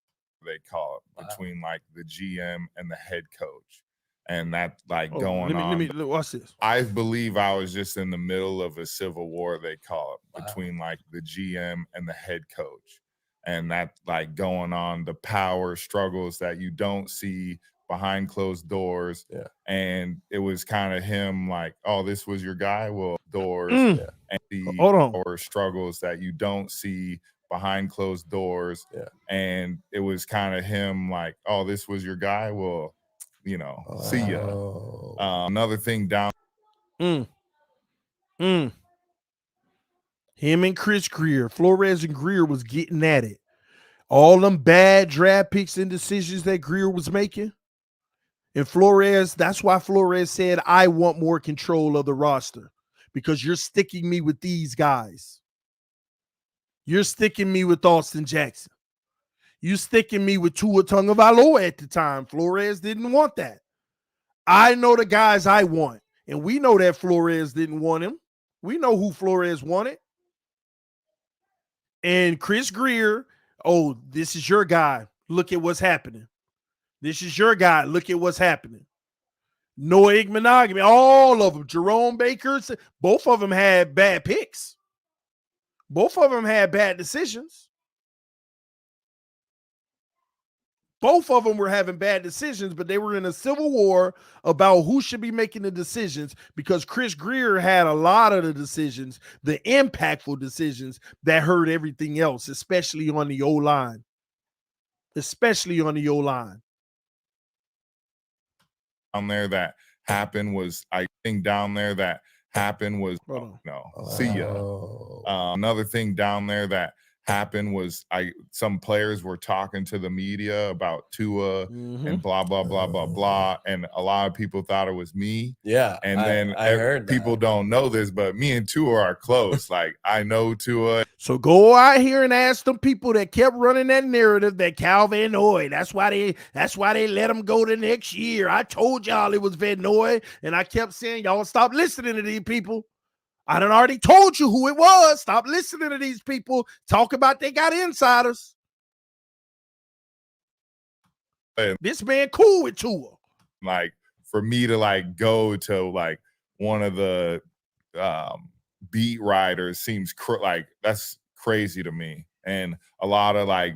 They call it between, like, the GM and the head coach. And that, like, going on. Let me watch this. I believe I was just in the middle of a civil war, they call it, between, like, the GM and the head coach. And that, like, going on, the power struggles that you don't see behind closed doors. Yeah. And it was kind of him like, oh, this was your guy? Well, doors. Yeah. And the power struggles that you don't see behind closed doors. Yeah. And it was kind of him like, oh, this was your guy? Well, you know, see ya. Another thing down. Him and Chris Greer, Flores and Greer was getting at it. All them bad draft picks and decisions that Greer was making. And Flores, that's why Flores said, I want more control of the roster because you're sticking me with these guys. You're sticking me with Austin Jackson. You sticking me with Tua Tagovailoa at the time. Flores didn't want that. I know the guys I want. And we know that Flores didn't want him. We know who Flores wanted. And Chris Greer, oh, this is your guy. Look at what's happening. This is your guy. Look at what's happening. Noah Igbenogany, all of them. Jerome Bakers, both of them had bad picks. Both of them had bad decisions. Both of them were having bad decisions, but they were in a civil war about who should be making the decisions because Chris Greer had a lot of the decisions, the impactful decisions that hurt everything else, especially on the O-line. Especially on the O-line. Down there that happened was, I think down there that happened was, see ya. Another thing down there that happened was some players were talking to the media about Tua and blah blah blah blah blah, and a lot of people thought it was me. Yeah, and then I heard people don't know this, but me and Tua are close. Like I know Tua. So go out here and ask them people that kept running that narrative that Cal Van Noy. That's why they let him go the next year. I told y'all it was Van Noy, and I kept saying y'all stop listening to these people. I done already told you who it was. Stop listening to these people talk about they got insiders. This man cool with Tua. Like for me to like go to like one of the beat writers seems like that's crazy to me. And a lot of like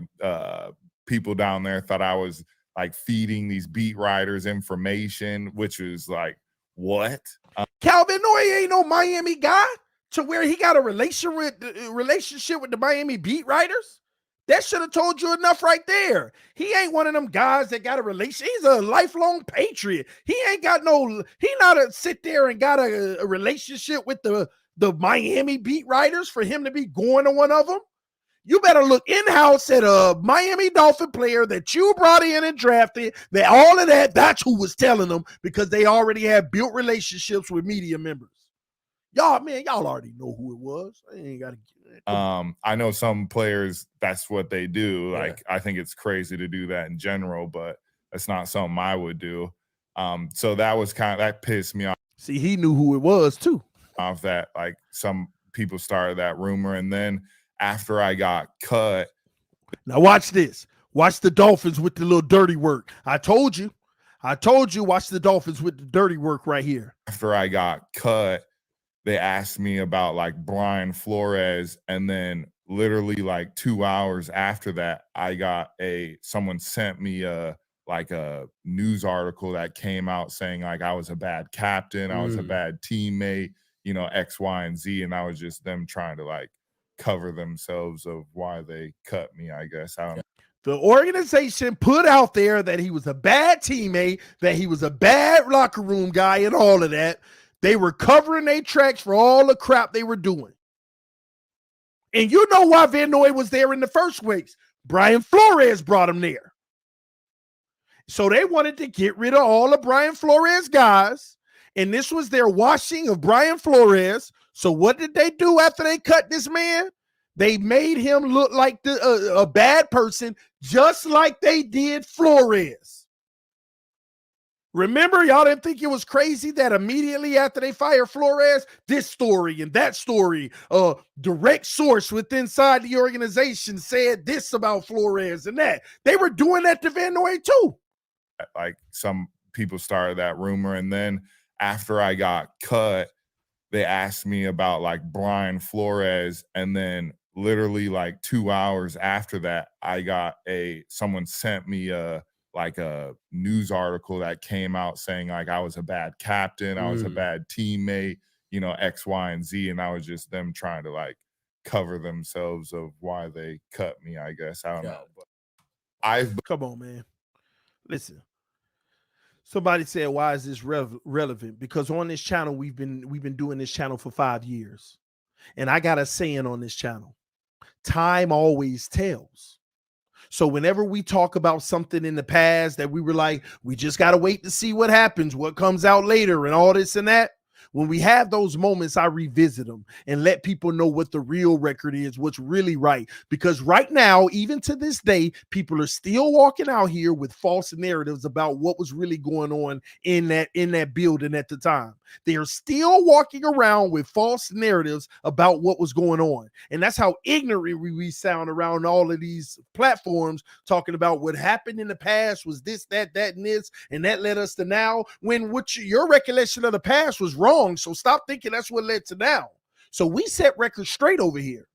people down there thought I was like feeding these beat writers information, which is like, what? Calvin Noy ain't no Miami guy to where he got a relationship with the Miami beat writers. That should have told you enough right there. He ain't one of them guys that got a relation. He's a lifelong Patriot. He not a sit there and got a relationship with the Miami beat writers for him to be going to one of them. You better look in-house at a Miami Dolphin player that you brought in and drafted, that all of that's who was telling them because they already had built relationships with media members. Y'all already know who it was. I ain't got to. I know some players, that's what they do. Yeah. Like, I think it's crazy to do that in general, but it's not something I would do. So that pissed me off. See, he knew who it was too. Off that, like some people started that rumor, and then after I got cut. Now watch this. Watch the Dolphins with the little dirty work. I told you. Watch the Dolphins with the dirty work right here. After I got cut, they asked me about like Brian Flores, and then literally like 2 hours after that, someone sent me a news article that came out saying like I was a bad captain, I was a bad teammate, X, Y, and Z, and that was just them trying to like cover themselves of why they cut me, I guess. I don't know. The organization put out there that he was a bad teammate, that he was a bad locker room guy, and all of that. They were covering their tracks for all the crap they were doing. And you know why Van Noy was there in the first place. Brian Flores brought him there. So they wanted to get rid of all of Brian Flores guys, and this was their washing of Brian Flores. So what did they do after they cut this man? They made him look like a bad person, just like they did Flores. Remember, y'all didn't think it was crazy that immediately after they fired Flores, this story and that story, direct source within inside the organization said this about Flores and that. They were doing that to Van Noy too. Like some people started that rumor, and then after I got cut, they asked me about like Brian Flores, and then literally like 2 hours after that, someone sent me a news article that came out saying like I was a bad captain, I was a bad teammate, X, Y, and Z, and that was just them trying to like cover themselves of why they cut me, I guess. I don't know. But come on, man. Listen. Somebody said, why is this relevant? Because on this channel, we've been doing this channel for 5 years. And I got a saying on this channel. Time always tells. So whenever we talk about something in the past that we were like, we just got to wait to see what happens, what comes out later and all this and that, When we have those moments, I revisit them and let people know what the real record is, what's really right. Because right now, even to this day, people are still walking out here with false narratives about what was really going on in that building at the time. They are still walking around with false narratives about what was going on. And that's how ignorant we sound around all of these platforms, talking about what happened in the past was this, that, and this, and that led us to now, when your recollection of the past was wrong. So stop thinking that's what led to now. So we set records straight over here.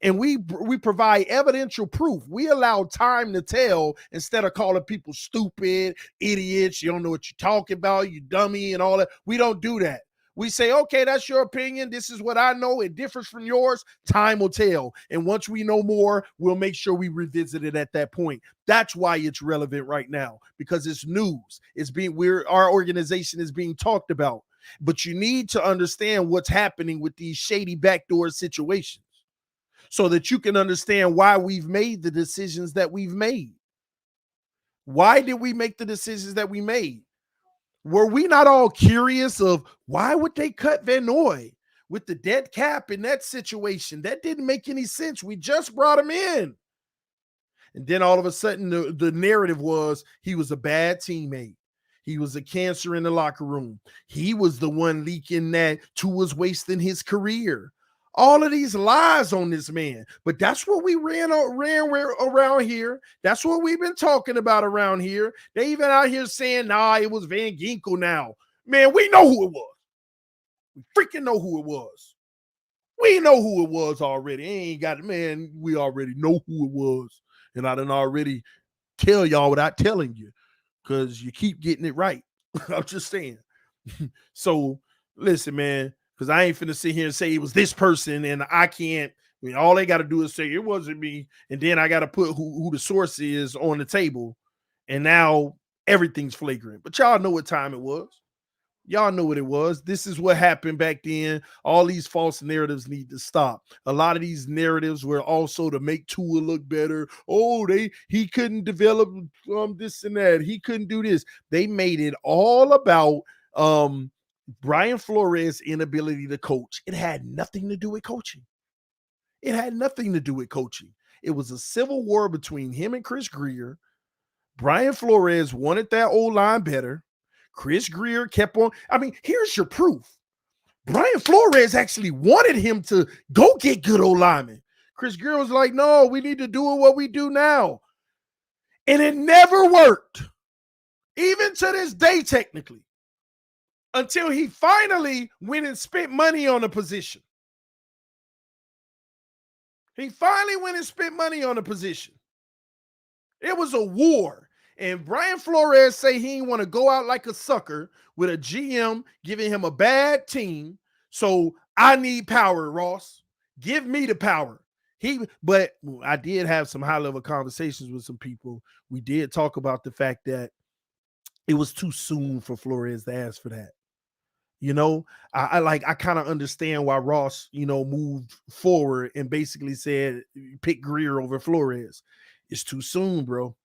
And we provide evidential proof. We allow time to tell instead of calling people stupid, idiots, you don't know what you're talking about, you dummy, and all that. We don't do that. We say, okay, that's your opinion. This is what I know. It differs from yours. Time will tell. And once we know more, we'll make sure we revisit it at that point. That's why it's relevant right now, because it's news. Our organization is being talked about. But you need to understand what's happening with these shady backdoor situations, so that you can understand why we've made the decisions that we've made. Why did we make the decisions that we made? Were we not all curious of why would they cut Van Noy with the dead cap in that situation? That didn't make any sense. We just brought him in. And then all of a sudden, the narrative was he was a bad teammate. He was a cancer in the locker room. He was the one leaking that Tua's wasting his career. All of these lies on this man. But that's what we ran around here. That's what we've been talking about around here. They even out here saying, nah, it was Van Ginkel now. Man, we know who it was. We freaking know who it was. We know who it was already. We already know who it was. And I done already tell y'all without telling you, because you keep getting it right. I'm just saying. So listen, man. Because I ain't finna sit here and say it was this person, and I can't. I mean, all they got to do is say it wasn't me, and then I got to put who the source is on the table, and now everything's flagrant. But y'all know what time it was. Y'all know what it was. This is what happened back then. All these false narratives need to stop. A lot of these narratives were also to make Tua look better. Oh, he couldn't develop this and that. He couldn't do this. They made it all about Brian Flores' inability to coach. It had nothing to do with coaching. It had nothing to do with coaching. It was a civil war between him and Chris Grier. Brian Flores wanted that O-line better. Chris Grier kept on. I mean, here's your proof. Brian Flores actually wanted him to go get good O-linemen. Chris Grier was like, no, we need to do what we do now. And it never worked. Even to this day, technically. Until he finally went and spent money on a position. He finally went and spent money on a position. It was a war. And Brian Flores say he didn't want to go out like a sucker with a GM giving him a bad team. So I need power, Ross. Give me the power. But I did have some high-level conversations with some people. We did talk about the fact that it was too soon for Flores to ask for that. You know, I kind of understand why Ross, moved forward and basically said, pick Grier over Flores. It's too soon, bro.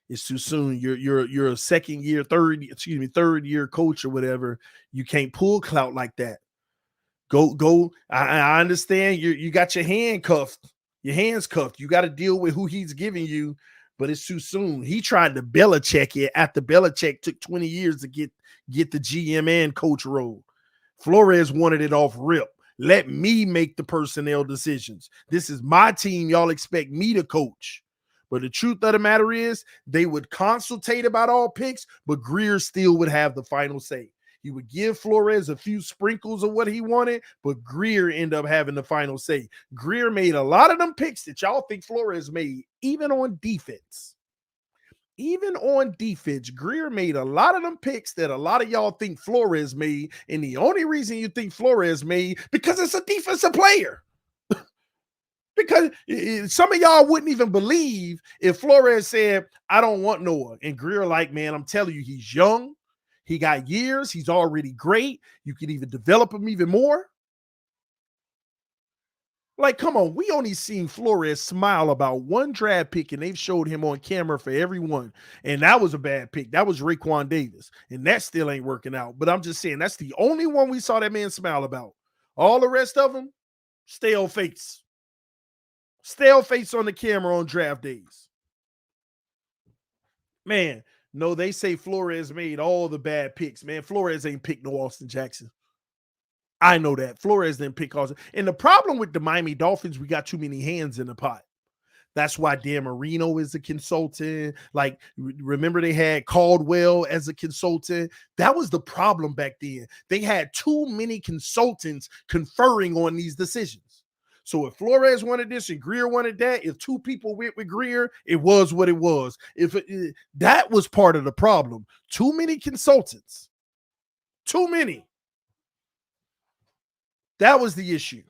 It's too soon. You're a third year coach or whatever. You can't pull clout like that. Go. I understand you got your hands cuffed. You got to deal with who he's giving you, but it's too soon. He tried to Belichick it after Belichick took 20 years to get the GM and coach role. Flores wanted it off rip. Let me make the personnel decisions. This is my team. Y'all expect me to coach. But the truth of the matter is they would consultate about all picks, but Grier still would have the final say. He would give Flores a few sprinkles of what he wanted, but Grier ended up having the final say. Grier made a lot of them picks that y'all think Flores made, even on defense. Even on defense, Grier made a lot of them picks that a lot of y'all think Flores made. And the only reason you think Flores made, because it's a defensive player. Because some of y'all wouldn't even believe if Flores said, I don't want Noah. And Grier like, man, I'm telling you, he's young. He got years. He's already great. You can even develop him even more. Like, come on, we only seen Flores smile about one draft pick, and they've showed him on camera for everyone. And that was a bad pick. That was Raekwon Davis. And that still ain't working out. But I'm just saying, that's the only one we saw that man smile about. All the rest of them, stale face. Stale face on the camera on draft days. Man, no, they say Flores made all the bad picks. Man, Flores ain't picked no Austin Jackson. I know that. Flores didn't pick Austin. And the problem with the Miami Dolphins, we got too many hands in the pot. That's why Dan Marino is a consultant. Like, remember they had Caldwell as a consultant? That was the problem back then. They had too many consultants conferring on these decisions. So if Flores wanted this and Greer wanted that, if two people went with Greer, it was what it was. That was part of the problem. Too many consultants. Too many. That was the issue.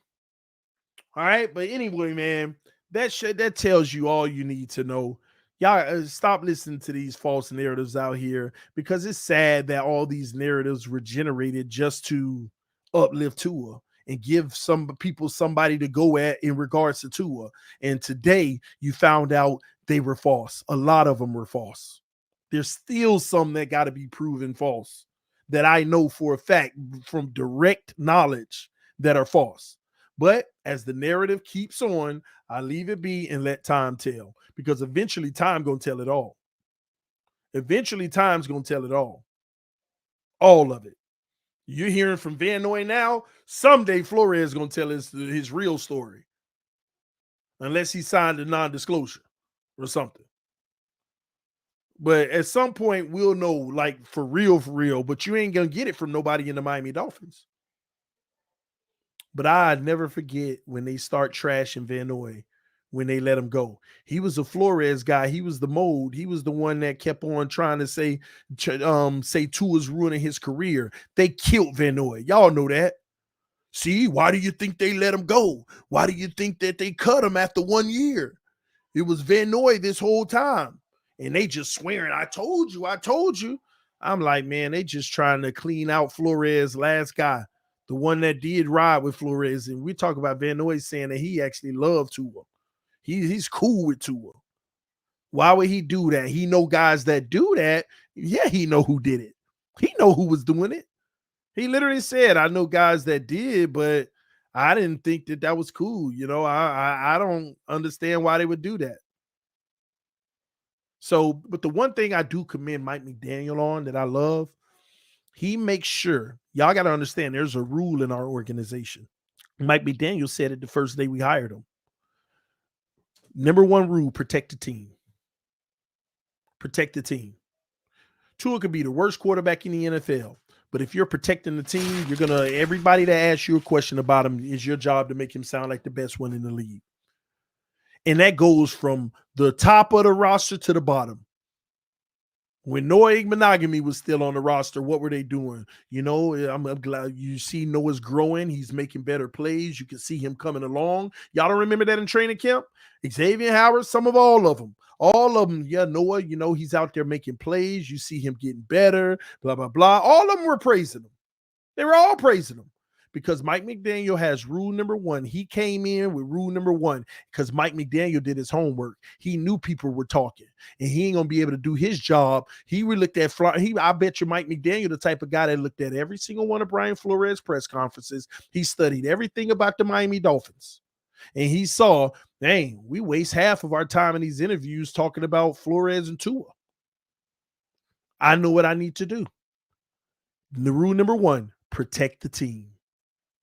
All right. But anyway, man, that tells you all you need to know. Y'all stop listening to these false narratives out here, because it's sad that all these narratives were generated just to uplift Tua and give some people somebody to go at in regards to Tua. And today you found out they were false. A lot of them were false. There's still some that got to be proven false that I know for a fact from direct knowledge that are false. But as the narrative keeps on, I leave it be and let time tell, because eventually time going to tell it all. Eventually time's going to tell it all. All of it. You're hearing from Van Noy now. Someday Flores is going to tell his real story. Unless he signed a non-disclosure or something. But at some point, we'll know, like, for real, but you ain't going to get it from nobody in the Miami Dolphins. But I'd never forget when they start trashing Van Noy when they let him go. He was a Flores guy. He was the mold. He was the one that kept on trying to say Tua's ruining his career. They killed Van Noy. Y'all know that. See, why do you think they let him go? Why do you think that they cut him after 1 year? It was Van Noy this whole time. And they just swearing, I told you. I'm like, man, they just trying to clean out Flores' last guy. The one that did ride with Flores. And we talk about Van Noy saying that he actually loved Tua. He's cool with Tua. Why would he do that? He know guys that do that. Yeah, he know who did it. He know who was doing it. He literally said, I know guys that did, but I didn't think that was cool. You know, I don't understand why they would do that. So, but the one thing I do commend Mike McDaniel on that I love, he makes sure, y'all got to understand, there's a rule in our organization. Mike McDaniel said it the first day we hired him. Number one rule, protect the team. Protect the team. Tua could be the worst quarterback in the NFL, but if you're protecting the team, you're going to, everybody that asks you a question about him, is your job to make him sound like the best one in the league. And that goes from the top of the roster to the bottom. When Noah Monogamy was still on the roster, what were they doing? You know, I'm glad you see Noah's growing. He's making better plays. You can see him coming along. Y'all don't remember that in training camp? Xavier Howard, some of all of them. All of them, yeah, Noah, you know, he's out there making plays. You see him getting better, blah, blah, blah. All of them were praising him. They were all praising him. Because Mike McDaniel has rule number one. He came in with rule number one because Mike McDaniel did his homework. He knew people were talking, and he ain't gonna be able to do his job. He really looked at I bet you Mike McDaniel, the type of guy that looked at every single one of Brian Flores' press conferences. He studied everything about the Miami Dolphins, and he saw, dang, we waste half of our time in these interviews talking about Flores and Tua. I know what I need to do. The rule number one: protect the team.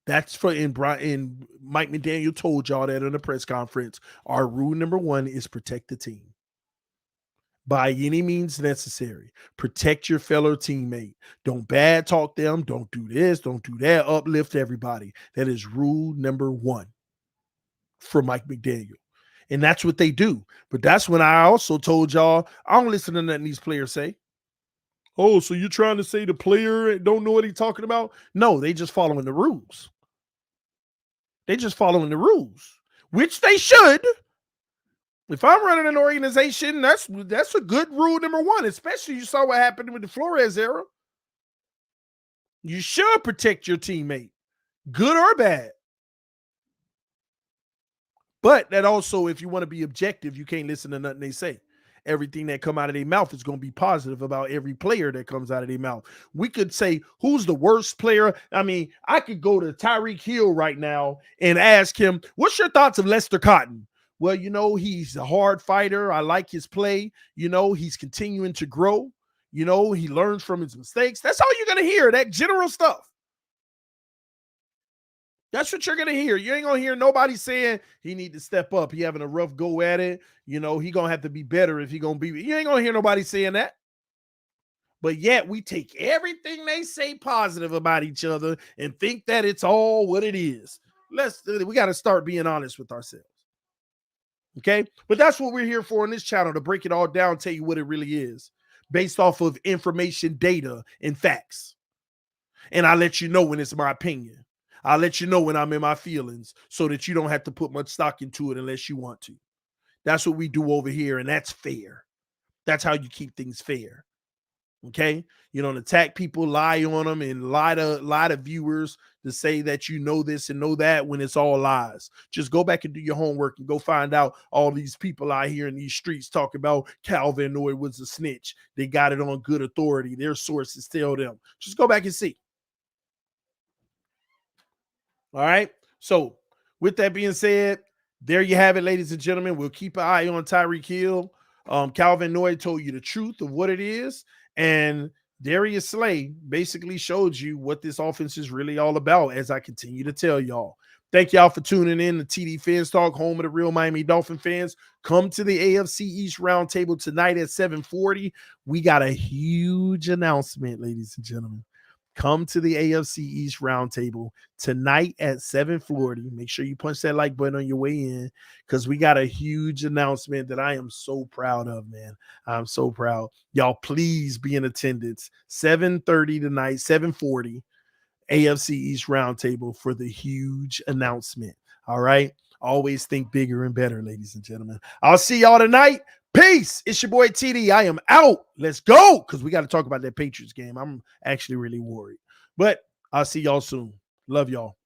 That's for in Mike McDaniel told y'all that in the press conference. Our rule number one is protect the team. By any means necessary. Protect your fellow teammate. Don't bad talk them. Don't do this. Don't do that. Uplift everybody. That is rule number one for Mike McDaniel. And that's what they do. But that's when I also told y'all, I don't listen to nothing these players say. Oh, so you're trying to say the player don't know what he's talking about? No, they just following the rules. They just following the rules, which they should. If I'm running an organization, that's a good rule number one, especially you saw what happened with the Flores era. You should protect your teammate, good or bad. But that also, if you want to be objective, you can't listen to nothing they say. Everything that come out of their mouth is going to be positive about every player that comes out of their mouth. We could say, who's the worst player? I mean, I could go to Tyreek Hill right now and ask him, what's your thoughts of Lester Cotton? Well, he's a hard fighter. I like his play. He's continuing to grow. He learns from his mistakes. That's all you're going to hear, that general stuff. That's what you're going to hear. You ain't going to hear nobody saying he need to step up. He having a rough go at it. He going to have to be better if he going to be. You ain't going to hear nobody saying that. But yet we take everything they say positive about each other and think that it's all what it is. We got to start being honest with ourselves. Okay? But that's what we're here for on this channel, to break it all down, tell you what it really is, based off of information, data, and facts. And I let you know when it's my opinion. I'll let you know when I'm in my feelings so that you don't have to put much stock into it unless you want to. That's what we do over here, and that's fair. That's how you keep things fair. Okay? You don't attack people, lie on them, and lie to viewers to say that you know this and know that when it's all lies. Just go back and do your homework and go find out all these people out here in these streets talk about Calvin Noy was a snitch. They got it on good authority. Their sources tell them. Just go back and see. All right. So with that being said, there you have it, ladies and gentlemen. We'll keep an eye on Tyreek Hill. Calvin Noy told you the truth of what it is. And Darius Slay basically showed you what this offense is really all about, as I continue to tell y'all. Thank y'all for tuning in to TD FinStalk, home of the real Miami Dolphin fans. Come to the AFC East Roundtable tonight at 7:40. We got a huge announcement, ladies and gentlemen. Come to the AFC East Roundtable tonight at 7:40. Make sure you punch that like button on your way in, because we got a huge announcement that I am so proud of, man. I'm so proud. Y'all, please be in attendance. 7:30 tonight, 7:40, AFC East Roundtable for the huge announcement. All right? Always think bigger and better, ladies and gentlemen. I'll see y'all tonight. Peace. It's your boy TD. I am out. Let's go, because we got to talk about that Patriots game. I'm actually really worried. But I'll see y'all soon. Love y'all.